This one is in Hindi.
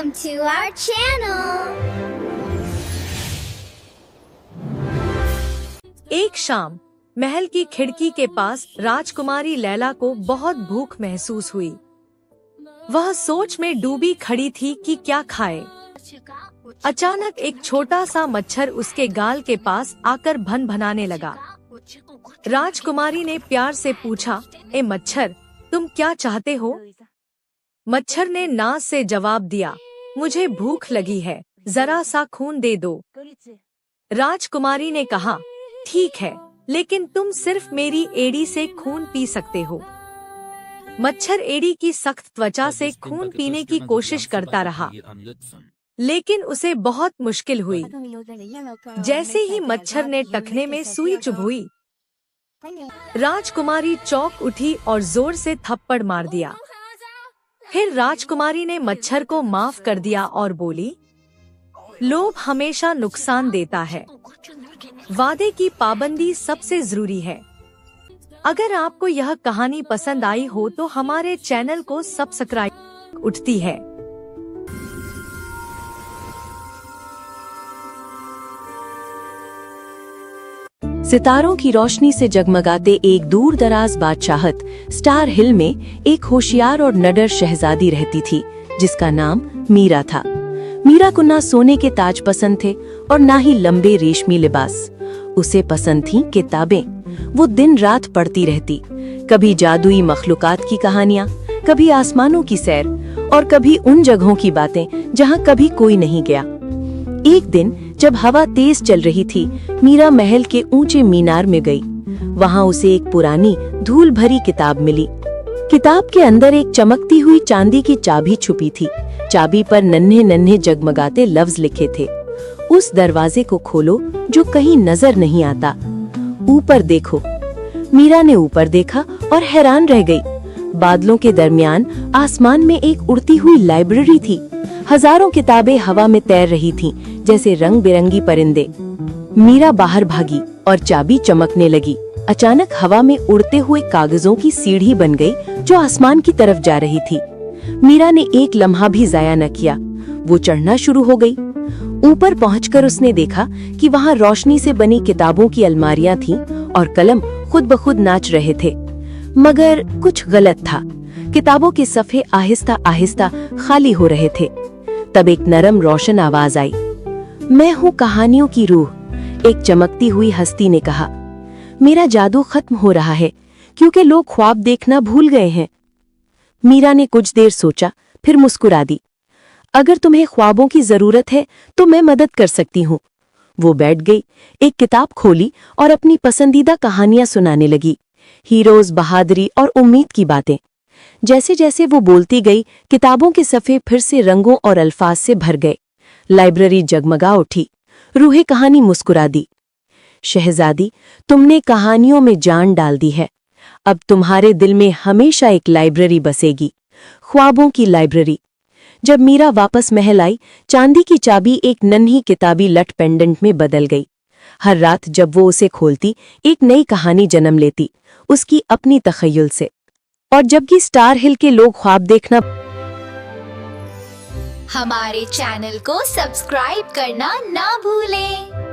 Welcome to our channel. एक शाम महल की खिड़की के पास राजकुमारी लैला को बहुत भूख महसूस हुई। वह सोच में डूबी खड़ी थी कि क्या खाए। अचानक एक छोटा सा मच्छर उसके गाल के पास आकर भन-भनाने लगा। राजकुमारी ने प्यार से पूछा, ए मच्छर, तुम क्या चाहते हो? मच्छर ने नाज से जवाब दिया, मुझे भूख लगी है, जरा सा खून दे दो। राजकुमारी ने कहा, ठीक है, लेकिन तुम सिर्फ मेरी एड़ी से खून पी सकते हो। मच्छर एड़ी की सख्त त्वचा से खून पीने की कोशिश करता रहा, लेकिन उसे बहुत मुश्किल हुई। जैसे ही मच्छर ने टखने में सुई चुभोई, राजकुमारी चौंक उठी और जोर से थप्पड़ मार दिया। फिर राजकुमारी ने मच्छर को माफ कर दिया और बोली, लोभ हमेशा नुकसान देता है, वादे की पाबंदी सबसे जरूरी है। अगर आपको यह कहानी पसंद आई हो तो हमारे चैनल को सब्सक्राइब उठती है। सितारों की रोशनी से जगमगाते एक दूर दराज बादशाहत स्टार हिल में एक होशियार और नडर शहजादी रहती थी, जिसका नाम मीरा था। मीरा को ना सोने के ताज पसंद थे और ना ही लंबे रेशमी लिबास। उसे पसंद थीं किताबें। वो दिन रात पढ़ती रहती, कभी जादुई मखलूकात की कहानियाँ, कभी आसमानों की सैर और कभी उन जगहों की बातें जहाँ कभी कोई नहीं गया। एक दिन जब हवा तेज चल रही थी, मीरा महल के ऊंचे मीनार में गई। वहाँ उसे एक पुरानी धूल भरी किताब मिली। किताब के अंदर एक चमकती हुई चांदी की चाबी छुपी थी। चाबी पर नन्हे नन्हे जगमगाते लफ्ज लिखे थे, उस दरवाजे को खोलो जो कहीं नजर नहीं आता। ऊपर देखो। मीरा ने ऊपर देखा और हैरान रह गई। बादलों के दरमियान आसमान में एक उड़ती हुई लाइब्रेरी थी। हजारों किताबें हवा में तैर रही थीं, जैसे रंग बिरंगी परिंदे। मीरा बाहर भागी और चाबी चमकने लगी। अचानक हवा में उड़ते हुए कागजों की सीढ़ी बन गई जो आसमान की तरफ जा रही थी। मीरा ने एक लम्हा भी जाया न किया, वो चढ़ना शुरू हो गई। ऊपर पहुंचकर उसने देखा कि वहां रोशनी से बनी किताबों की अलमारियां थीं और कलम खुद ब खुद नाच रहे थे। मगर कुछ गलत था। किताबों के सफ़े आहिस्ता आहिस्ता खाली हो रहे थे। तब एक नरम रोशन आवाज आई, मैं हूँ कहानियों की रूह, एक चमकती हुई हस्ती ने कहा। मेरा जादू खत्म हो रहा है क्योंकि लोग ख्वाब देखना भूल गए हैं। मीरा ने कुछ देर सोचा, फिर मुस्कुरा दी। अगर तुम्हें ख्वाबों की जरूरत है तो मैं मदद कर सकती हूँ। वो बैठ गई, एक किताब खोली और अपनी पसंदीदा कहानियां सुनाने लगी। हीरोज, बहादुरी और उम्मीद की बातें। जैसे जैसे वो बोलती गई, किताबों के सफ़े फिर से रंगों और अल्फाज से भर गए। लाइब्रेरी जगमगा उठी। रूहे कहानी मुस्कुरा दी। शहजादी, तुमने कहानियों में जान डाल दी है। अब तुम्हारे दिल में हमेशा एक लाइब्रेरी बसेगी, ख्वाबों की लाइब्रेरी। जब मीरा वापस महल आई, चांदी की चाबी एक नन्ही किताबी लट पेंडेंट में बदल गई। हर रात जब वो उसे खोलती, एक नई कहानी जन्म लेती, उसकी अपनी तखय्युल से। और जबकि स्टार हिल के लोग ख्वाब देखना, हमारे चैनल को सब्सक्राइब करना ना भूलें।